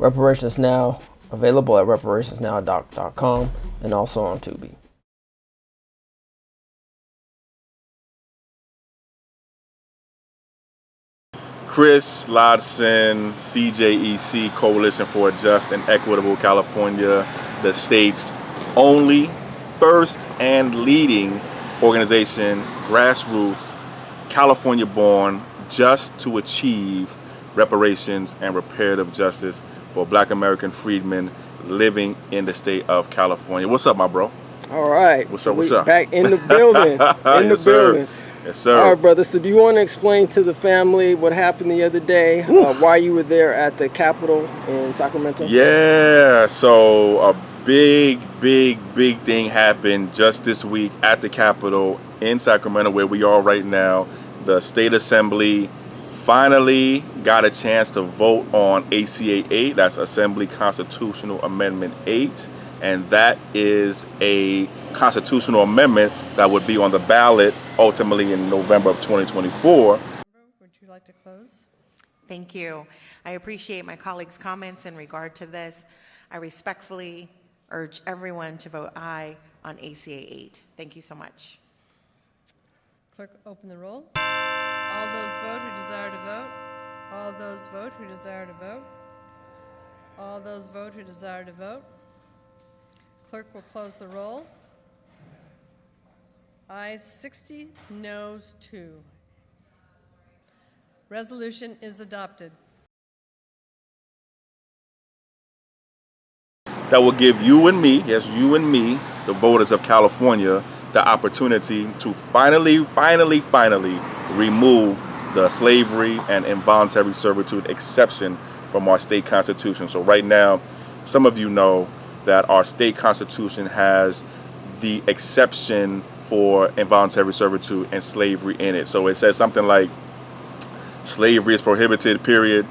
Reparations Now, available at reparationsnow.com and also on Tubi. Chris Lodson, CJEC, Coalition for a Just and Equitable California, the state's only, first and leading organization, grassroots, California-born, just to achieve reparations and reparative justice for Black American freedmen living in the state of California. What's up, my bro? All right. What's up? What's up? Back in the building. Yes, sir. Yes, sir. All right, brother. So do you want to explain to the family what happened the other day, why you were there at the Capitol in Sacramento? Yeah, so a big thing happened just this week at the Capitol in Sacramento, where we are right now. The State Assembly finally got a chance to vote on ACA 8, that's Assembly Constitutional Amendment 8, and that is a constitutional amendment that would be on the ballot ultimately in November of 2024. Would you like to close? Thank you. I appreciate my colleagues' comments in regard to this. I respectfully urge everyone to vote aye on ACA 8. Thank you so much. Clerk, open the roll. All those vote who desire to vote. All those vote who desire to vote. All those vote who desire to vote. Clerk will close the roll. Ayes 60, noes 2. Resolution is adopted. That will give you and me, yes, you and me, the voters of California, the opportunity to finally remove the slavery and involuntary servitude exception from our state constitution. So right now, some of you know that our state constitution has the exception for involuntary servitude and slavery in it. So it says something like slavery is prohibited, period.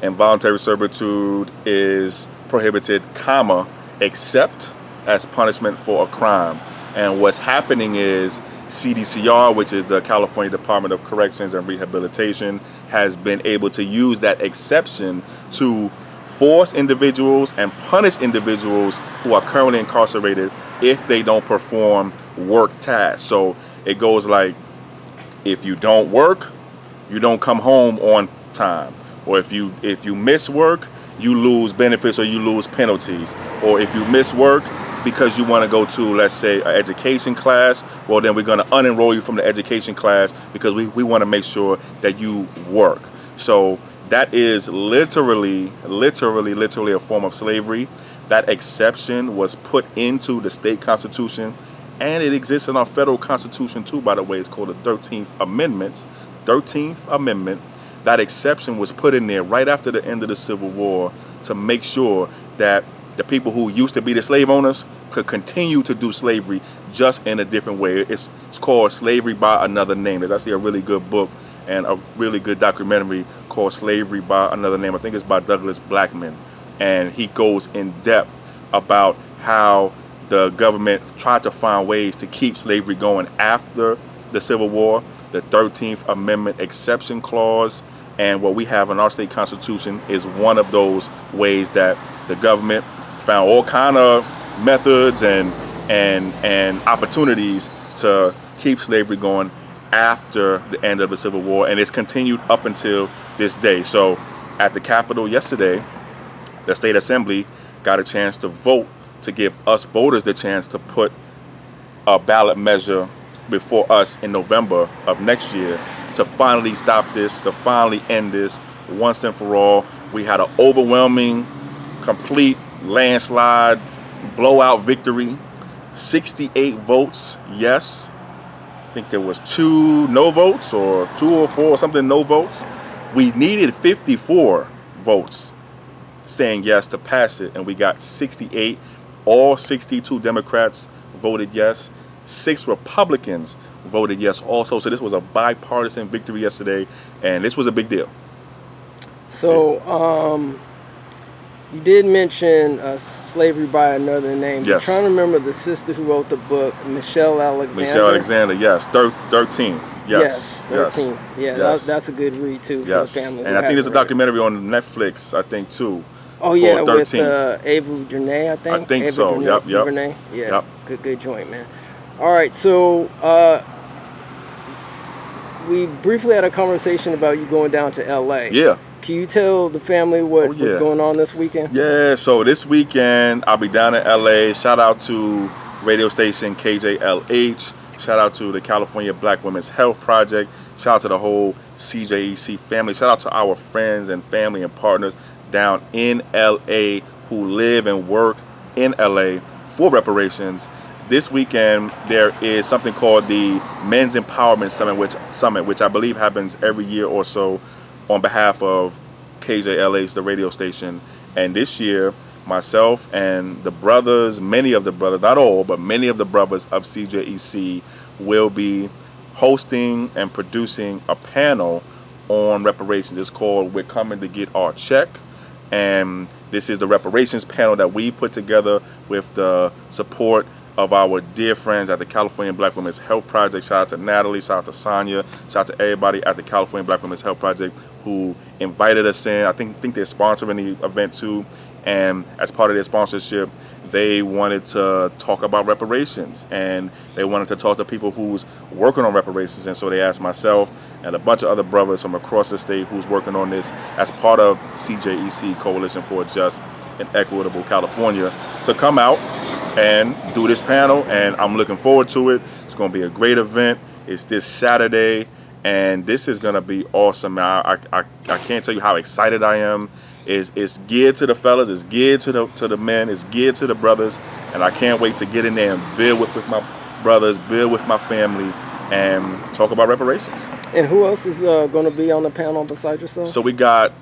Involuntary servitude is prohibited, comma, except as punishment for a crime. And what's happening is CDCR, which is the California Department of Corrections and Rehabilitation, has been able to use that exception to force individuals and punish individuals who are currently incarcerated if they don't perform work tasks. So it goes like, if you don't work, you don't come home on time. Or if you miss work, you lose benefits or you lose penalties. Or if you miss work because you want to go to, let's say, an education class, well, then we're going to unenroll you from the education class because we want to make sure that you work. So that is literally a form of slavery. That exception was put into the state constitution, and it exists in our federal constitution too, by the way. It's called the 13th Amendment. 13th Amendment. That exception was put in there right after the end of the Civil War to make sure that the people who used to be the slave owners could continue to do slavery, just in a different way. It's called Slavery by Another Name. There's actually a really good book and a really good documentary called Slavery by Another Name. I think it's by Douglas Blackman. And he goes in depth about how the government tried to find ways to keep slavery going after the Civil War. The 13th Amendment exception clause, and what we have in our state constitution is one of those ways that the government found all kind of methods and opportunities to keep slavery going after the end of the Civil War, and it's continued up until this day. So at the Capitol yesterday, the State Assembly got a chance to vote to give us voters the chance to put a ballot measure before us in November of next year to finally stop this, to finally end this once and for all. We had an overwhelming, complete landslide, blowout victory. 68 votes, yes. I think there was 2 no votes, or 2 or 4 or something no votes. We needed 54 votes saying yes to pass it, and we got 68. All 62 Democrats voted yes. 6 Republicans voted yes also. So this was a bipartisan victory yesterday, and this was a big deal. So you did mention Slavery by Another Name. Yes. I'm trying to remember the sister who wrote the book, Michelle Alexander. Michelle Alexander, yes. 13th, yes. 13th. Yeah, yes. That's a good read too for yes. the family. And I think there's a documentary on Netflix, I think too, Oh yeah, for with 13th. Ava DuVernay, I think. I think Ava so. Yep. DuVernay. Yeah. Yep. Good joint, man. All right, so we briefly had a conversation about you going down to LA. Yeah. Can you tell the family what's going on this weekend? Yeah, so this weekend I'll be down in LA. Shout out to radio station KJLH. Shout out to the California Black Women's Health Project. Shout out to the whole CJEC family. Shout out to our friends and family and partners down in LA who live and work in LA for reparations. This weekend there is something called the Men's Empowerment Summit, which I believe happens every year or so on behalf of KJLH, the radio station. And this year, myself and the brothers, many of the brothers, not all, but many of the brothers of CJEC will be hosting and producing a panel on reparations. It's called We're Coming to Get Our Check. And this is the reparations panel that we put together with the support of our dear friends at the California Black Women's Health Project. Shout out to Natalie, shout out to Sonia, shout out to everybody at the California Black Women's Health Project who invited us in. I think they're sponsoring the event too. And as part of their sponsorship, they wanted to talk about reparations and they wanted to talk to people who's working on reparations. And so they asked myself and a bunch of other brothers from across the state who's working on this as part of CJEC, Coalition for a Just and Equitable California, to come out and do this panel. And I'm looking forward to it. It's going to be a great event. It's this Saturday and this is going to be awesome. I can't tell you how excited I am. It's geared to the fellas, it's geared to the men, it's geared to the brothers, and I can't wait to get in there and build with my brothers, build with my family, and talk about reparations. And who else is going to be on the panel besides yourself? So we got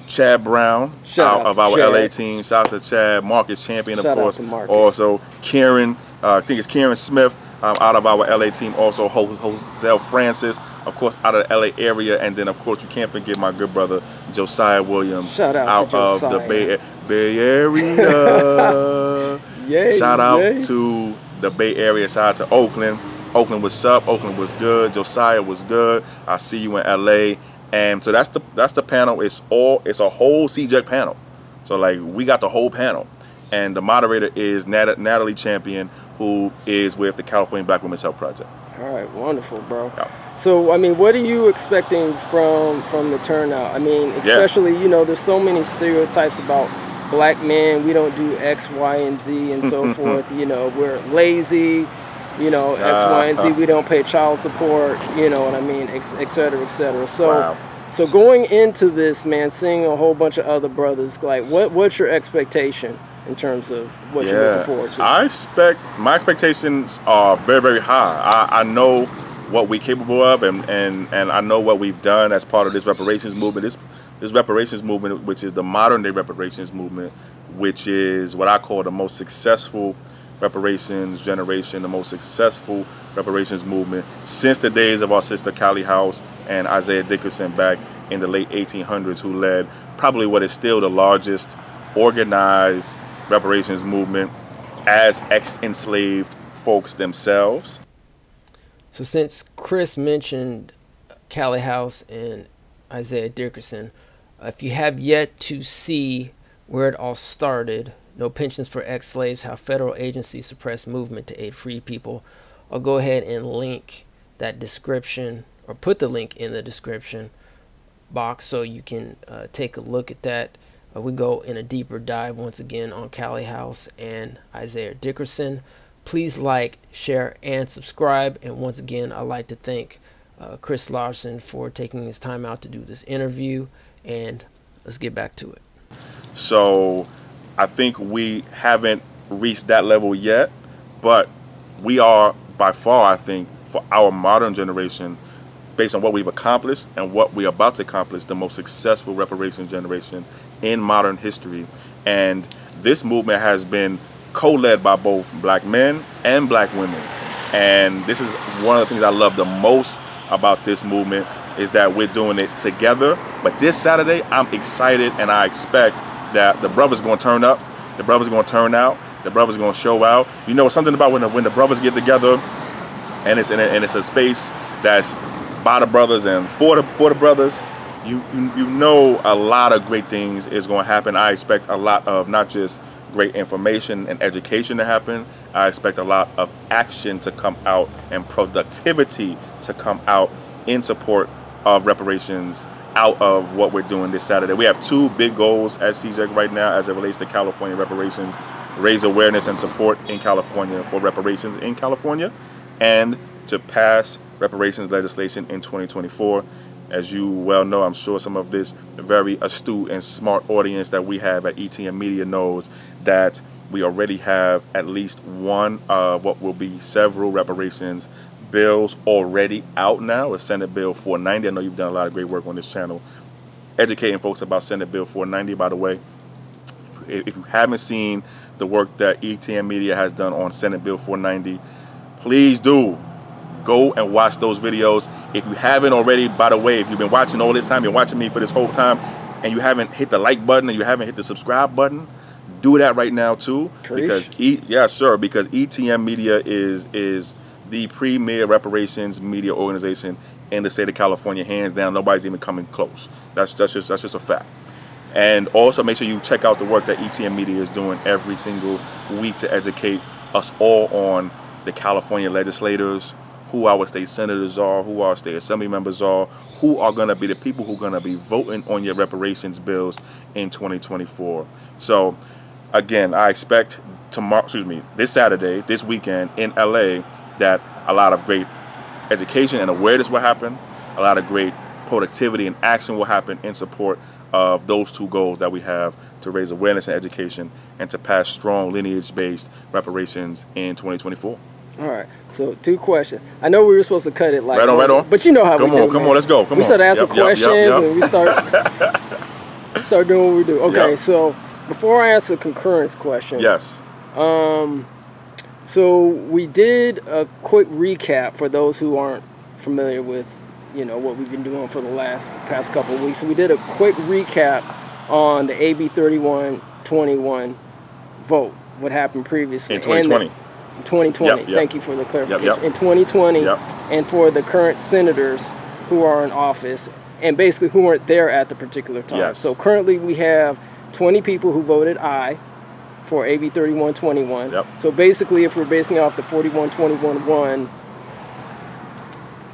Chad Brown of our Chad. LA team. Shout out to Chad, Marcus Champion, of Shout out course. to Marcus. Also Karen, I think it's Karen Smith out of our LA team. Also Jose Francis, of course, out of the LA area. And then, of course, you can't forget my good brother Josiah Williams. Shout out to of Josiah. the Bay Area. Yay, Shout out yay. to the Bay Area. Shout out to Oakland. Oakland was up. Oakland was good. Josiah was good. I see you in LA. And so that's the panel. It's a whole CJEC panel. So like we got the whole panel. And the moderator is Natalie Champion, who is with the California Black Women's Health Project. All right, wonderful, bro. Yeah. So, I mean, what are you expecting from the turnout? I mean, especially, you know, there's so many stereotypes about black men. We don't do X, Y, and Z and so forth. You know, we're lazy, you know, X, Y, and Z. We don't pay child support, you know what I mean, et cetera, et cetera. So, Wow. So going into this, man, seeing a whole bunch of other brothers, like, what's your expectation in terms of what you're looking forward to? My expectations are very, very high. I know what we're capable of, and I know what we've done as part of this reparations movement. This reparations movement, which is the modern day reparations movement, which is what I call the most successful reparations generation, the most successful reparations movement since the days of our sister Callie House and Isaiah Dickerson back in the late 1800s, who led probably what is still the largest organized reparations movement as ex-enslaved folks themselves. So since Chris mentioned Callie House and Isaiah Dickerson, if you have yet to see where it all started, No Pensions for Ex-Slaves, How Federal Agencies Suppressed Movement to Aid Free People, I'll go ahead and link that description, or put the link in the description box so you can take a look at that. We go in a deeper dive once again on Callie House and Isaiah Dickerson. Please like, share, and subscribe. And once again, I'd like to thank Chris Larson for taking his time out to do this interview. And let's get back to it. So I think we haven't reached that level yet, but we are by far, I think, for our modern generation, based on what we've accomplished and what we're about to accomplish, the most successful reparations generation in modern history. And this movement has been co-led by both black men and black women. And this is one of the things I love the most about this movement, is that we're doing it together. But this Saturday, I'm excited, and I expect that the brothers are going to turn up, the brothers are going to turn out, the brothers are going to show out. You know, something about when the brothers get together, and it's a space that's by the brothers and for the brothers, you know a lot of great things is going to happen. I expect a lot of not just great information and education to happen. I expect a lot of action to come out and productivity to come out in support of reparations out of what we're doing this Saturday. We have two big goals at CJEC right now as it relates to California reparations: raise awareness and support in California for reparations in California, and to pass reparations legislation in 2024. As you well know, I'm sure some of this very astute and smart audience that we have at ETM Media knows that we already have at least one what will be several reparations bills already out now. A Senate Bill 490. I know you've done a lot of great work on this channel educating folks about Senate Bill 490. By the way, if you haven't seen the work that ETM Media has done on Senate Bill 490, please do go and watch those videos. If you haven't already, by the way, if you've been watching all this time, you're watching me for this whole time, and you haven't hit the like button and you haven't hit the subscribe button, do that right now too. Because because ETM Media is the premier reparations media organization in the state of California, hands down. Nobody's even coming close. That's just a fact. And also make sure you check out the work that ETM Media is doing every single week to educate us all on the California legislators, who our state senators are, who our state assembly members are, who are going to be the people who are going to be voting on your reparations bills in 2024. So again, I expect this Saturday, this weekend in LA, that a lot of great education and awareness will happen, a lot of great productivity and action will happen in support of those two goals that we have, to raise awareness and education and to pass strong lineage-based reparations in 2024. All right. So 2 questions. I know we were supposed to cut it like right on. But you know how come we do. Come on, let's go. We start asking questions and we start doing what we do. Okay, so before I answer the concurrence question. Yes. So we did a quick recap for those who aren't familiar with, what we've been doing for the past couple of weeks. So we did a quick recap on the AB 3121 vote, what happened previously. In 2020. 2020. Yep. Thank you for the clarification. Yep. In 2020, and for the current senators who are in office and basically who weren't there at the particular time. Yes. So currently we have 20 people who voted aye for AB 3121. Yep. So basically, if we're basing off the 4121-1,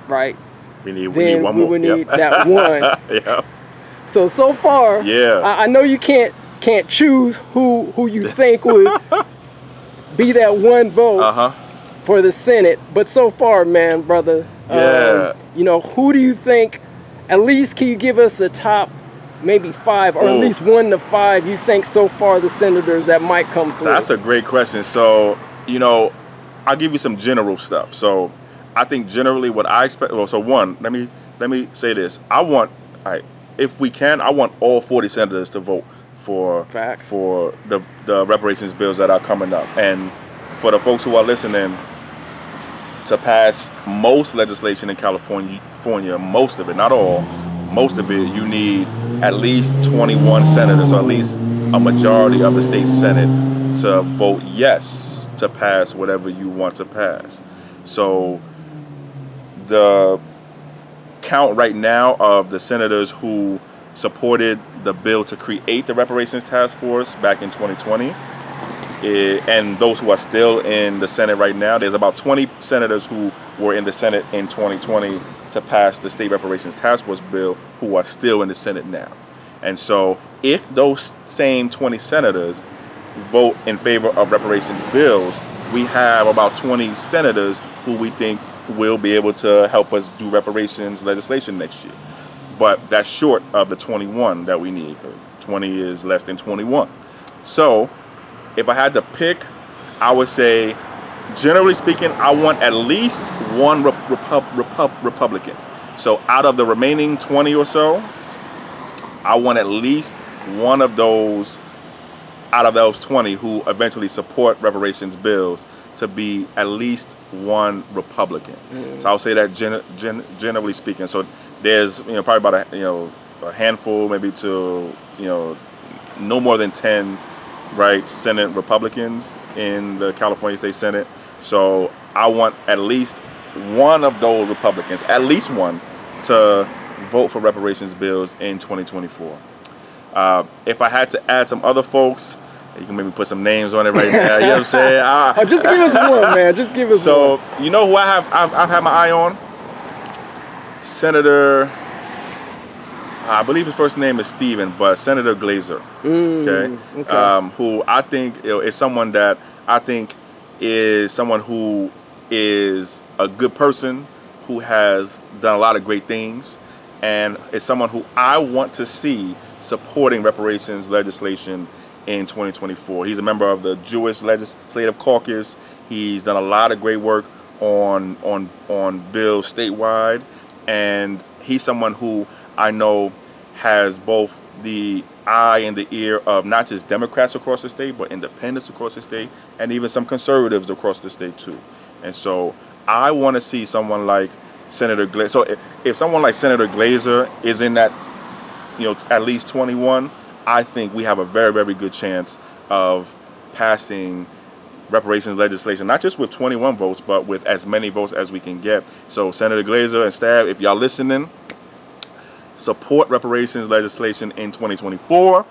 right? We need one more. We would need that one. Yeah. So far, I know you can't choose who you think would be that one vote for the Senate, but so far, man, brother, who do you think? At least can you give us the top? Maybe 5 or at least 1 to 5 you think so far the senators that might come through? That's a great question. So, I'll give you some general stuff. So, I think generally what I expect, one, let me say this. If we can, I want all 40 senators to vote for the reparations bills that are coming up. And for the folks who are listening, to pass most legislation in California, most of it, not all, most of it, you need at least 21 senators, or at least a majority of the state Senate, to vote yes to pass whatever you want to pass. So the count right now of the senators who supported the bill to create the Reparations Task Force back in 2020, and those who are still in the Senate right now, there's about 20 senators who were in the Senate in 2020 to pass the State Reparations Task Force bill who are still in the Senate now. And so if those same 20 senators vote in favor of reparations bills, we have about 20 senators who we think will be able to help us do reparations legislation next year. But that's short of the 21 that we need. 20 is less than 21. So if I had to pick, I would say, generally speaking, I want at least one Republican. So out of the remaining 20 or so, I want at least one of those, out of those 20 who eventually support reparations bills, to be at least one Republican. So I would say that generally speaking. So there's probably about a handful, maybe to no more than 10 Senate Republicans in the California State Senate. So I want at least one of those Republicans, at least one, to vote for reparations bills in 2024. If I had to add some other folks, you can maybe put some names on it right now. You know what I'm saying? Just give us one, man. Just give us one. So, you know who I've had my eye on? Senator, I believe his first name is Steven, but Senator Glazer. Okay. Who I think is someone that I think is someone who is a good person, who has done a lot of great things, and is someone who I want to see supporting reparations legislation in 2024. He's a member of the Jewish Legislative Caucus. He's done a lot of great work on bills statewide, and he's someone who I know has both the eye and the ear of not just Democrats across the state, but independents across the state, and even some conservatives across the state too. And so I want to see someone like Senator Glazer. So if someone like Senator Glazer is in that, at least 21, I think we have a very, very good chance of passing reparations legislation, not just with 21 votes, but with as many votes as we can get. So Senator Glazer and staff, if y'all listening, support reparations legislation in 2024.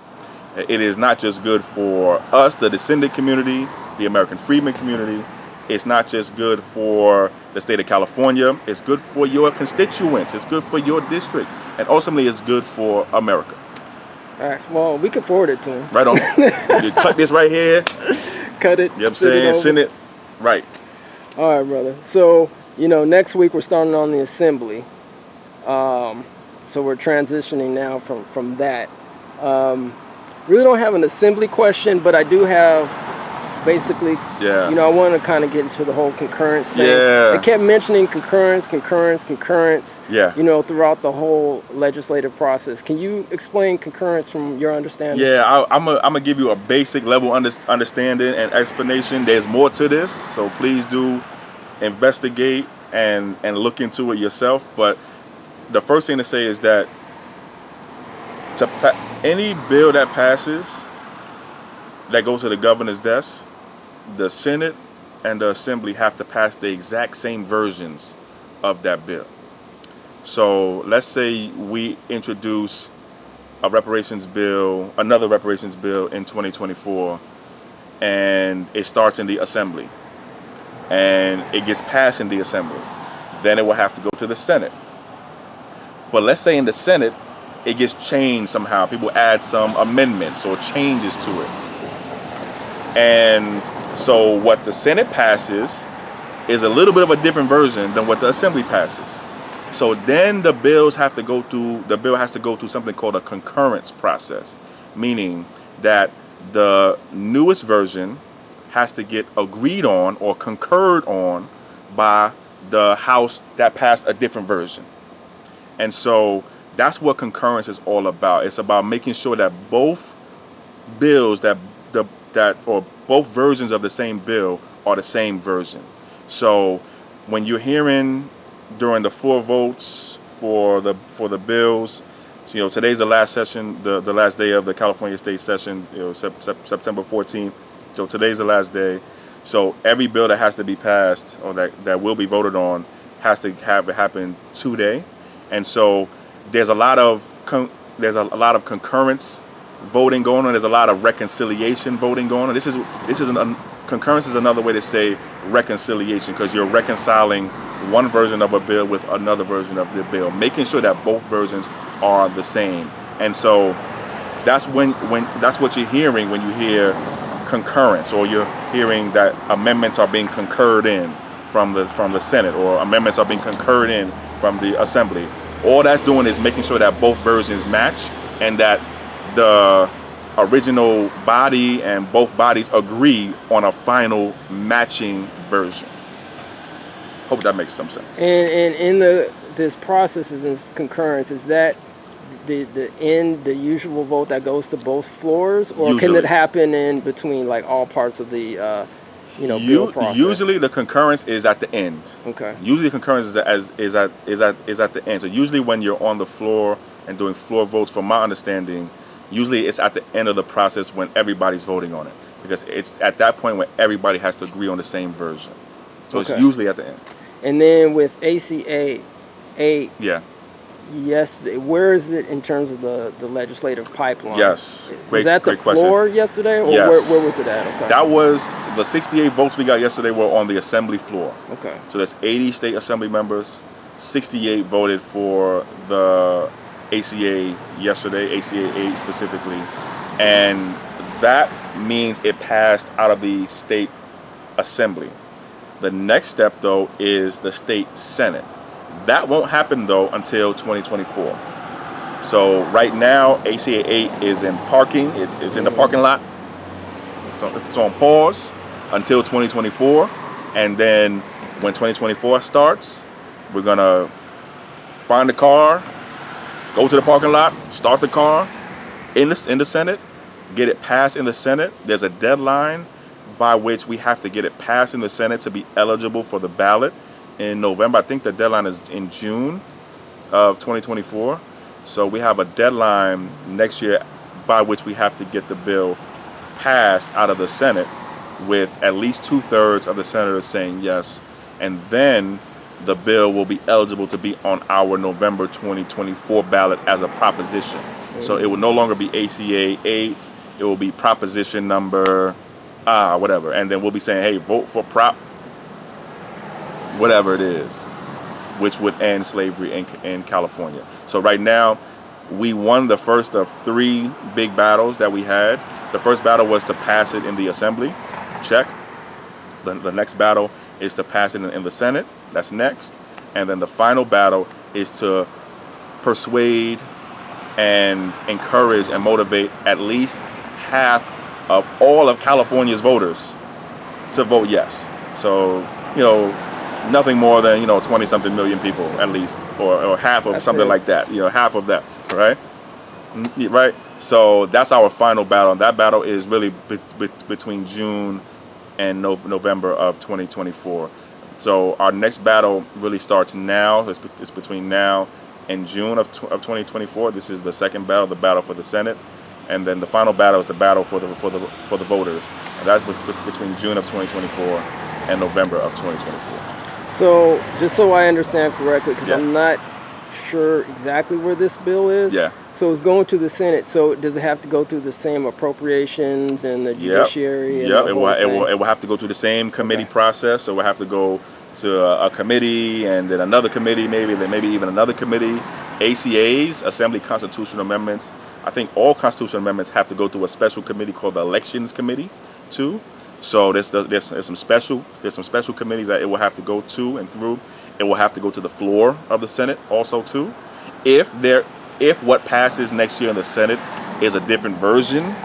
It is not just good for us, the descendant community, the American freedmen community. It's not just good for the state of California. It's good for your constituents. It's good for your district. And ultimately, it's good for America. All right, well, we can forward it to him. Right on. You cut this right here. Cut it. You know what I'm saying? Send it. Right. All right, brother. So, next week we're starting on the assembly. So we're transitioning now from that. Really don't have an assembly question, but I do have basically, I want to kind of get into the whole concurrence thing. Yeah. I kept mentioning concurrence, Yeah. throughout the whole legislative process. Can you explain concurrence from your understanding? Yeah, I'm gonna give you a basic level understanding and explanation. There's more to this, so please do investigate and look into it yourself. But the first thing to say is that any bill that passes that goes to the governor's desk, the Senate and the Assembly have to pass the exact same versions of that bill. So let's say we introduce another reparations bill in 2024, and it starts in the Assembly, and it gets passed in the Assembly. Then it will have to go to the Senate. But let's say in the Senate, it gets changed somehow. People add some amendments or changes to it. And so what the Senate passes is a little bit of a different version than what the Assembly passes. So then the bill has to go through something called a concurrence process, meaning that the newest version has to get agreed on or concurred on by the House that passed a different version. And so that's what concurrence is all about. It's about making sure that both bills or both versions of the same bill are the same version. So when you're hearing during the floor votes for the bills, today's the last session, the last day of the California State session, September 14th. So today's the last day. So every bill that has to be passed or that will be voted on has to have it happen today. And so there's a lot of concurrence voting going on. There's a lot of reconciliation voting going on. Concurrence is another way to say reconciliation, because you're reconciling one version of a bill with another version of the bill, making sure that both versions are the same. And so that's that's what you're hearing when you hear concurrence, or you're hearing that amendments are being concurred in from the Senate, or amendments are being concurred in from the Assembly. All that's doing is making sure that both versions match, and that the original body and both bodies agree on a final matching version. Hope that makes some sense. And in this process, in this concurrence, is that the usual vote that goes to both floors, or usually, can it happen in between, like all parts of the bill process? Usually the concurrence is at the end. Okay. Usually the concurrence is at the end. So usually when you're on the floor and doing floor votes, from my understanding, usually it's at the end of the process when everybody's voting on it, because it's at that point when everybody has to agree on the same version. So It's usually at the end. And then with ACA 8, yesterday. Where is it in terms of the legislative pipeline? Yes, Was that the great question. floor yesterday, or Yes. where was it at? Okay. That was the 68 votes we got yesterday were on the assembly floor. Okay. So that's 80 state assembly members. 68 voted for the ACA yesterday, ACA 8 specifically, and that means it passed out of the state assembly. The next step, though, is the state senate. That won't happen, though, until 2024. So right now, ACA 8 is in parking. It's in the parking lot. It's on pause until 2024. And then when 2024 starts, we're going to find the car, go to the parking lot, start the car in the Senate, get it passed in the Senate. There's a deadline by which we have to get it passed in the Senate to be eligible for the ballot in November. I think the deadline is in June of 2024. So we have a deadline next year by which we have to get the bill passed out of the Senate with at least 2/3 of the senators saying yes. And then the bill will be eligible to be on our November 2024 ballot as a proposition. So it will no longer be ACA 8. It will be proposition number whatever. And then we'll be saying, hey, vote for prop whatever it is, which would end slavery in California. So right now, we won the first of 3 big battles that we had. The first battle was to pass it in the assembly. Check. The next battle is to pass it in the Senate. That's next. And then the final battle is to persuade and encourage and motivate at least half of all of California's voters to vote yes. So, nothing more than, 20-something million people at least, or half of That's something it. like that, half of that, right? Right? So that's our final battle. And that battle is really between June and November of 2024. So our next battle really starts now. It's between now and June of 2024. This is the second battle, the battle for the Senate. And then the final battle is the battle for the voters. And that's between June of 2024 and November of 2024. So just so I understand correctly, because Yeah. I'm not sure exactly where this bill is. Yeah. So it's going to the Senate. So does it have to go through the same appropriations and the judiciary? And Yep. the It whole thing? will have to go through the same committee process. So we'll have to go to a committee and then another committee, then maybe even another committee. ACAs, Assembly Constitutional Amendments. I think all constitutional amendments have to go through a special committee called the Elections Committee, too. So there's some special committees that it will have to go to and through. It will have to go to the floor of the Senate also too. If what passes next year in the Senate is a different version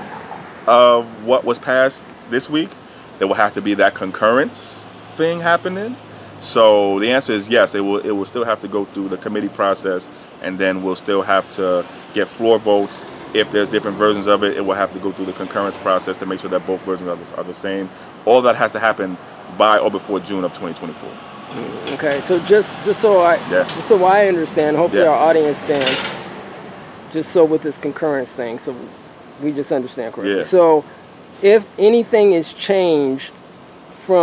of what was passed this week, there will have to be that concurrence thing happening. So the answer is yes, it will still have to go through the committee process, and then we'll still have to get floor votes. If there's different versions of it, it will have to go through the concurrence process to make sure that both versions are the same. All that has to happen by or before June of 2024. Okay, so just so I understand, hopefully our audience stands. Just so with this concurrence thing, so we just understand correctly. Yeah. So if anything is changed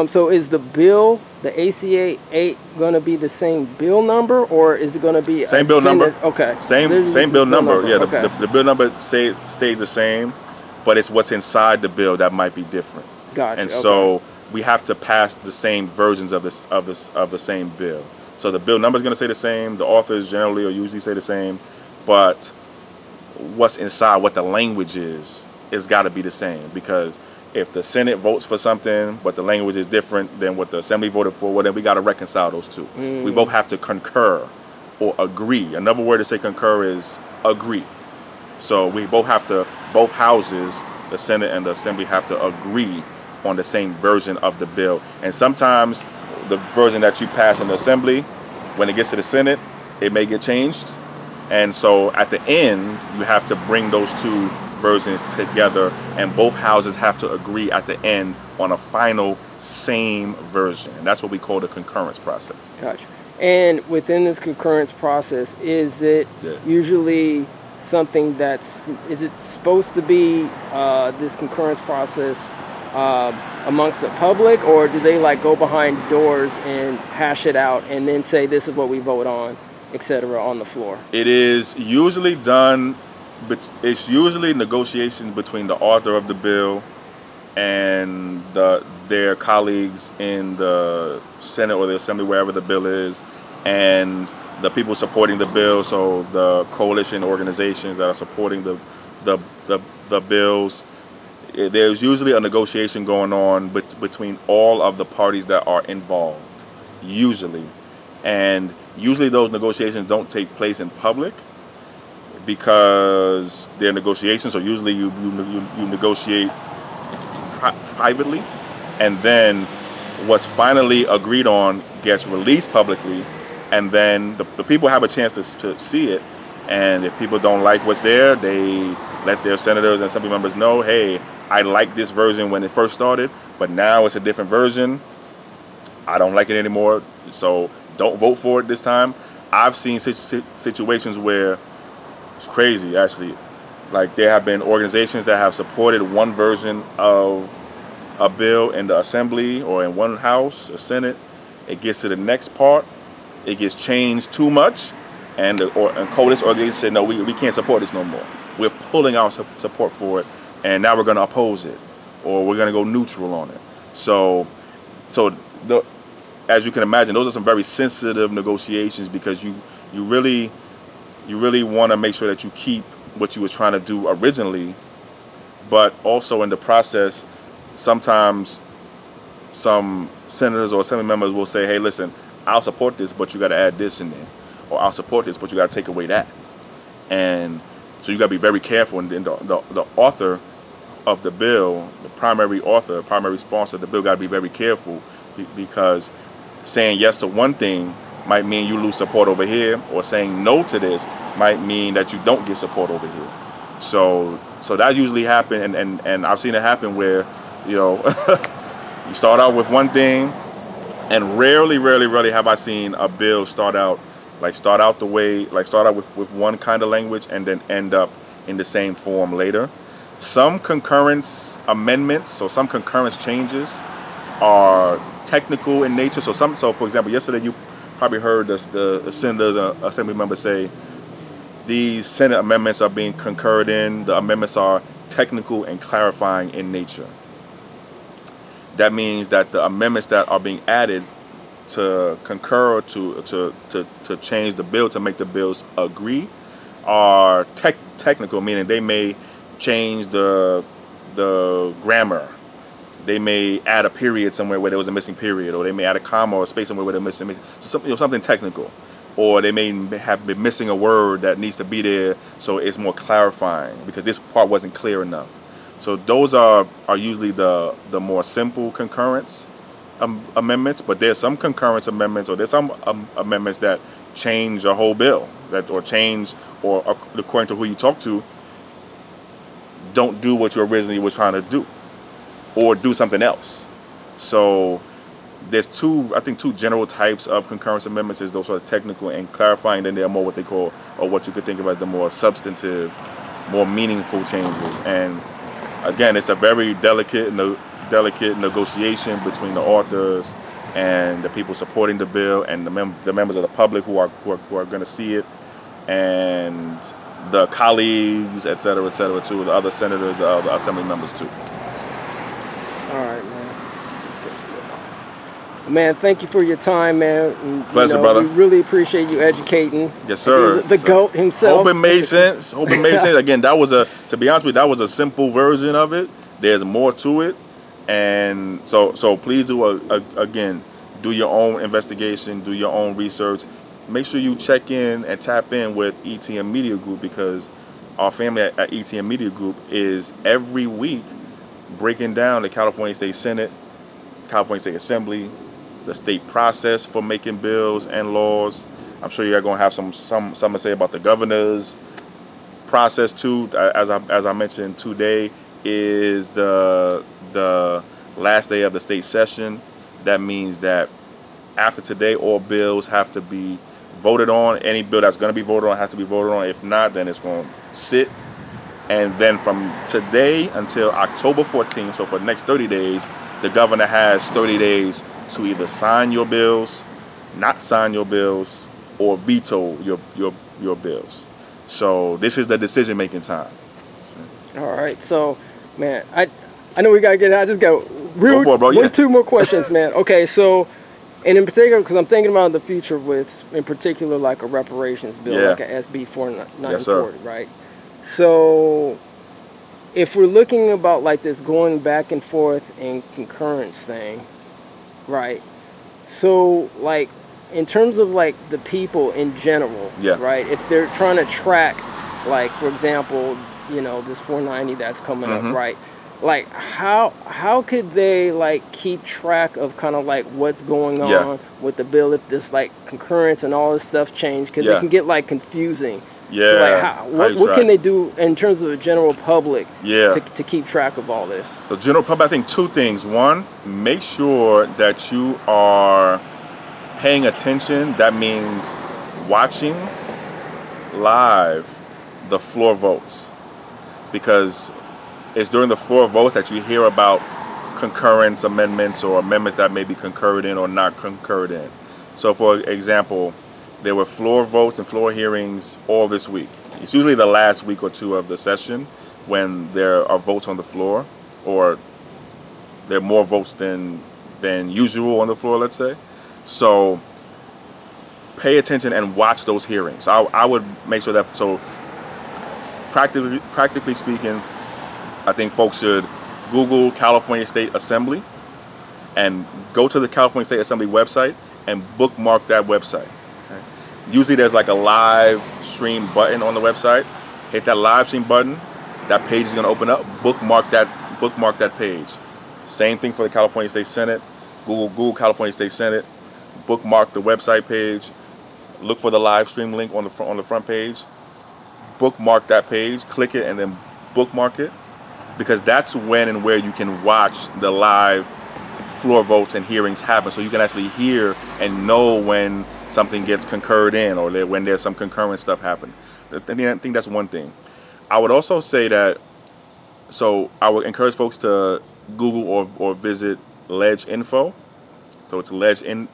so is the bill, the ACA 8, going to be the same bill number, or is it going to be Same bill number. Okay. Same bill number. Yeah, Okay. the bill number stays the same, but it's what's inside the bill that might be different. Gotcha. And so we have to pass the same versions of the same bill. So the bill number is going to stay the same. The authors generally or usually say the same, but what's inside, what the language is got to be the same, because if the Senate votes for something, but the language is different than what the Assembly voted for, well, then we got to reconcile those two. We both have to concur or agree. Another word to say concur is agree. So both houses, the Senate and the Assembly, have to agree on the same version of the bill. And sometimes the version that you pass in the Assembly, when it gets to the Senate, it may get changed. And so at the end, you have to bring those two versions together, and both houses have to agree at the end on a final same version. And that's what we call the concurrence process. Gotcha. And within this concurrence process, is it usually something is it supposed to be this concurrence process amongst the public, or do they go behind doors and hash it out and then say this is what we vote on? etc. on the floor? It is usually done, but it's usually negotiations between the author of the bill and their colleagues in the Senate or the Assembly, wherever the bill is, and the people supporting the bill. So the coalition organizations that are supporting the bills. There's usually a negotiation going on between all of the parties that are involved, usually. And usually those negotiations don't take place in public because they're negotiations. So usually you negotiate privately, and then what's finally agreed on gets released publicly, and then the people have a chance to see it. And if people don't like what's there, they let their senators and assembly members know, hey, I liked this version when it first started, but now it's a different version. I don't like it anymore, so don't vote for it this time. I've seen situations where it's crazy, actually. Like, there have been organizations that have supported one version of a bill in the assembly or in one house or senate. It gets to the next part, it gets changed too much, and coalition organizations said, no, we can't support this no more. We're pulling our support for it, and now we're going to oppose it, or we're going to go neutral on it. So as you can imagine, those are some very sensitive negotiations, because you really want to make sure that you keep what you were trying to do originally, but also in the process, sometimes some senators or assembly members will say, hey, listen, I'll support this, but you got to add this in there, or I'll support this, but you got to take away that. And so you got to be very careful. And then the author of the bill, the primary author, primary sponsor of the bill, got to be very careful, because saying yes to one thing might mean you lose support over here, or saying no to this might mean that you don't get support over here. So that usually happens, and I've seen it happen where, you start out with one thing, and rarely have I seen a bill start out with one kind of language and then end up in the same form later. Some concurrence amendments, so some concurrence changes, are technical in nature. So for example, yesterday you probably heard the senators and assembly members say these Senate amendments are being concurred in. The amendments are technical and clarifying in nature. That means that the amendments that are being added to concur to change the bill, to make the bills agree, are technical, meaning they may change the grammar. They may add a period somewhere where there was a missing period, or they may add a comma or a space somewhere where they're missing. So something technical. Or they may have been missing a word that needs to be there, so it's more clarifying because this part wasn't clear enough. So those are usually the more simple concurrence amendments, but there's some concurrence amendments, or there's some amendments that change a whole bill, or according to who you talk to, don't do what you originally were trying to do, or do something else. So there's two general types of concurrence amendments. Is those sort of technical and clarifying, then there are more what they call, or what you could think of as the more substantive, more meaningful changes. And again, it's a very delicate negotiation between the authors and the people supporting the bill, and the members of the public who are going to see it, and the colleagues, et cetera, too, the other senators, the other assembly members too. All right, man. Man, thank you for your time, man. And, Pleasure, brother. We really appreciate you educating. Yes, sir. The GOAT himself. Hope it made sense. Again, to be honest with you, that was a simple version of it. There's more to it. And so please do, again, do your own investigation, do your own research. Make sure you check in and tap in with ETM Media Group, because our family at ETM Media Group is every week breaking down the California State Senate, California State Assembly, the state process for making bills and laws. I'm sure you're going to have something to say about the governor's process too. As I mentioned, today is the last day of the state session. That means that after today, all bills have to be voted on. Any bill that's going to be voted on has to be voted on. If not, then it's going to sit. And then from today until October 14th, so for the next 30 days, the governor has 30 days to either sign your bills, not sign your bills, or veto your bills. So this is the decision-making time. All right. So, man, I know we gotta get. I just got Go for it, bro. two more questions, man. Okay, so. And in particular, because I'm thinking about the future with, in particular, like a reparations bill, like a SB 4940, Yes, sir. right? So, if we're looking about like this going back and forth and concurrence thing, right? So, like, in terms of like the people in general, right? If they're trying to track, like, for example, you know, this 490 that's coming up, right? Like, how could they like keep track of kind of like what's going on with the bill if this like concurrence and all this stuff change, because it can get like confusing. So like what can they do in terms of the general public to keep track of all this? The general public, I think two things. One, make sure that you are paying attention. That means watching live the floor votes, because it's during the floor votes that you hear about concurrence amendments or amendments that may be concurred in or not concurred in. So for example, there were floor votes and floor hearings all this week. It's usually the last week or two of the session when there are votes on the floor, or there are more votes than usual on the floor, let's say. So pay attention and watch those hearings. I would make sure that, so practically speaking, I think folks should Google California State Assembly and go to the California State Assembly website and bookmark that website. Okay? Usually there's like a live stream button on the website. Hit that live stream button. That page is going to open up. Bookmark that page. Same thing for the California State Senate. Google California State Senate. Bookmark the website page. Look for the live stream link on the front page. Bookmark that page. Click it and then bookmark it. Because that's when and where you can watch the live floor votes and hearings happen. So you can actually hear and know when something gets concurred in, or when there's some concurrent stuff happen. I think that's one thing. I would also say that, so I would encourage folks to Google or visit Ledge Info. So it's Ledge Info.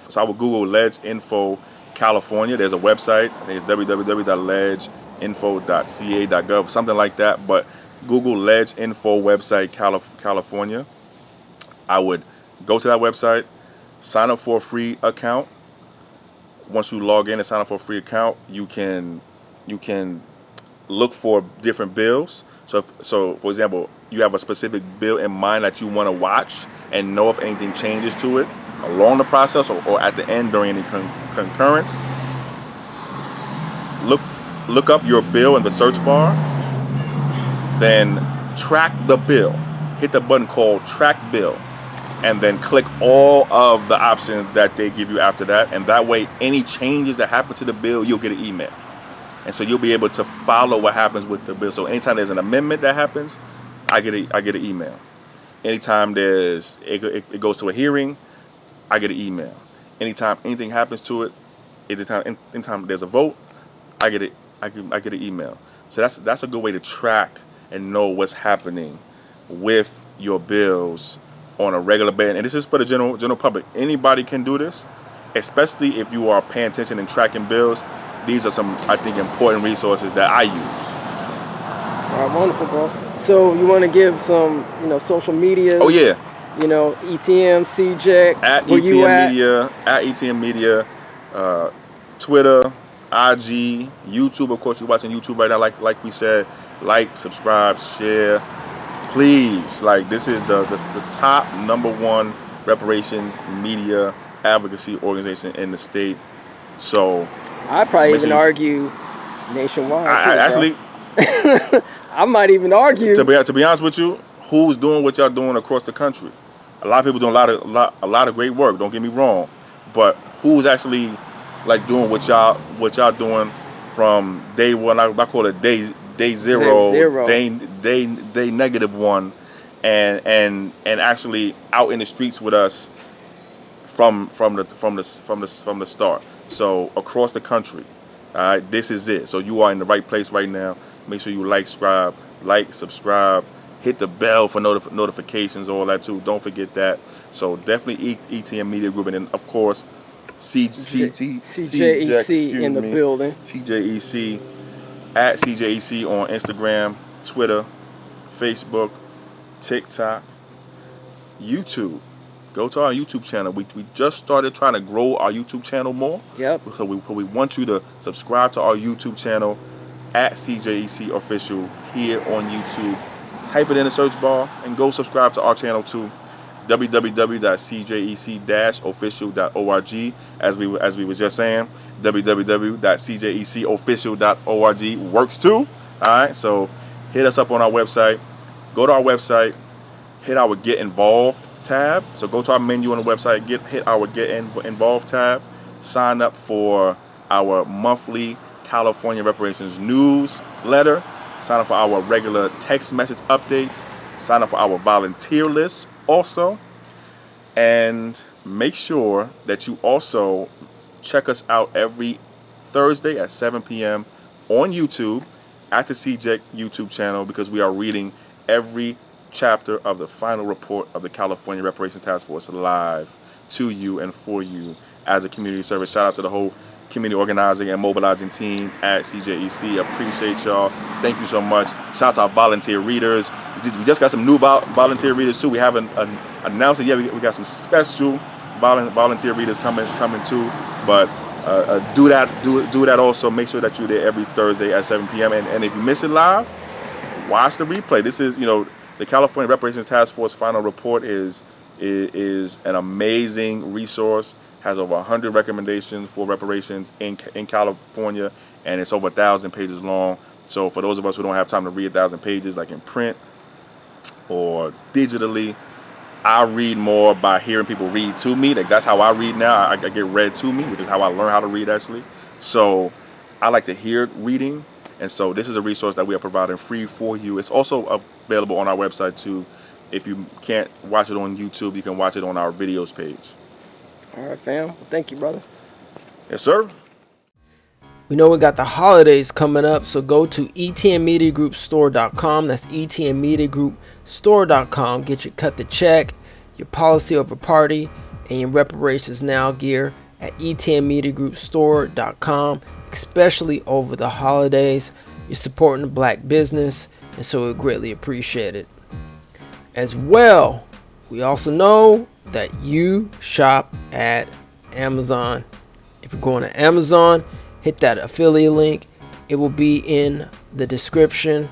So I would Google Ledge Info California. There's a website. I think it's www.ledgeinfo.ca.gov, something like that. But Google Ledge Info website California. I would go to that website, sign up for a free account. Once you log in and sign up for a free account, you can look for different bills. So for example, you have a specific bill in mind that you want to watch and know if anything changes to it along the process or at the end during any concurrence. Look up your bill in the search bar. Then track the bill. Hit the button called Track Bill, and then click all of the options that they give you after that. And that way, any changes that happen to the bill, you'll get an email. And so you'll be able to follow what happens with the bill. So anytime there's an amendment that happens, I get an email. Anytime it goes to a hearing, I get an email. Anytime anything happens to it, anytime there's a vote, I get an email. So that's a good way to track and know what's happening with your bills on a regular basis. And this is for the general public. Anybody can do this, especially if you are paying attention and tracking bills. These are some, I think, important resources that I use. All right, wonderful, bro. So you want to give some, social media? Oh yeah. ETM, CJEC. At ETM Media, Twitter, IG, YouTube. Of course, you're watching YouTube right now. Like we said, like, subscribe, share. Please, this is the top #1 reparations media advocacy organization in the state. So I'd probably even argue nationwide. Actually, I might even argue. To be honest with you, who's doing what y'all doing across the country? A lot of people doing a lot of great work. Don't get me wrong, but who's actually doing what y'all doing from day one? I call it day zero. day -1, and actually out in the streets with us from the start. So across the country, all right, this is it. So you are in the right place right now. Make sure you subscribe, hit the bell for notifications, all that too. Don't forget that. So definitely ETM Media Group, and then of course CJEC in the building. CJEC at CJEC on Instagram, Twitter, Facebook, TikTok, YouTube. Go to our YouTube channel. We just started trying to grow our YouTube channel more. Yep. So we want you to subscribe to our YouTube channel at CJEC Official here on YouTube. Type it in the search bar and go subscribe to our channel too. www.cjec-official.org. As we were just saying, www.cjecofficial.org works too. All right, so hit us up on our website. Go to our website, hit our Get Involved tab. So go to our menu on the website, hit our Get Involved tab, sign up for our monthly California Reparations newsletter, sign up for our regular text message updates, sign up for our volunteer list also, and make sure that you also check us out every Thursday at 7 p.m. on YouTube at the CJEC YouTube channel, because we are reading every chapter of the final report of the California Reparations Task Force live to you and for you as a community service. Shout out to the whole community organizing and mobilizing team at CJEC. Appreciate y'all. Thank you so much. Shout out to our volunteer readers. We just got some new volunteer readers too. We haven't announced it yet. We got some special volunteer readers coming too. But do that also. Make sure that you're there every Thursday at 7 p.m. And if you miss it live, watch the replay. This is, the California Reparations Task Force final report is an amazing resource. Has over 100 recommendations for reparations in California, and it's over 1,000 pages long. So for those of us who don't have time to read 1,000 pages, like in print or digitally, I read more by hearing people read to me. Like, that's how I read now. I get read to me, which is how I learn how to read actually. So I like to hear reading, and so this is a resource that we are providing free for you. It's also available on our website too. If you can't watch it on YouTube, you can watch it on our videos page. All right, fam. Well, thank you, brother. Yes, sir. We know we got the holidays coming up, so go to etnmediagroupstore.com. That's etnmediagroupstore.com. Get your cut the check, your policy over party, and your reparations now gear at etnmediagroupstore.com, especially over the holidays. You're supporting the black business, and so we greatly appreciate it. As well, we also know that you shop at Amazon. If you're going to Amazon, hit that affiliate link. It will be in the description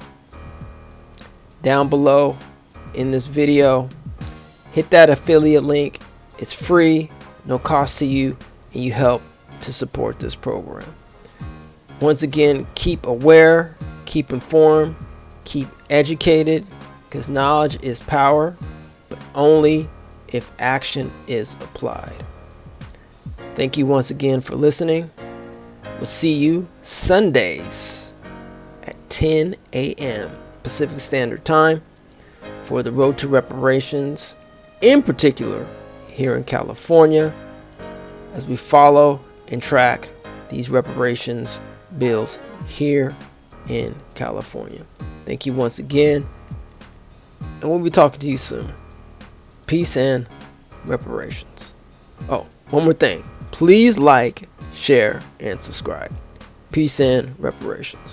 down below in this video. Hit that affiliate link. It's free, no cost to you, and you help to support this program. Once again, keep aware, keep informed, keep educated, because knowledge is power, but only if action is applied. Thank you once again for listening. We'll see you Sundays at 10 a.m. Pacific Standard Time for the Road to Reparations, in particular here in California, as we follow and track these reparations bills here in California. Thank you once again, and we'll be talking to you soon. Peace and reparations. Oh, one more thing. Please like, share, and subscribe. Peace and reparations.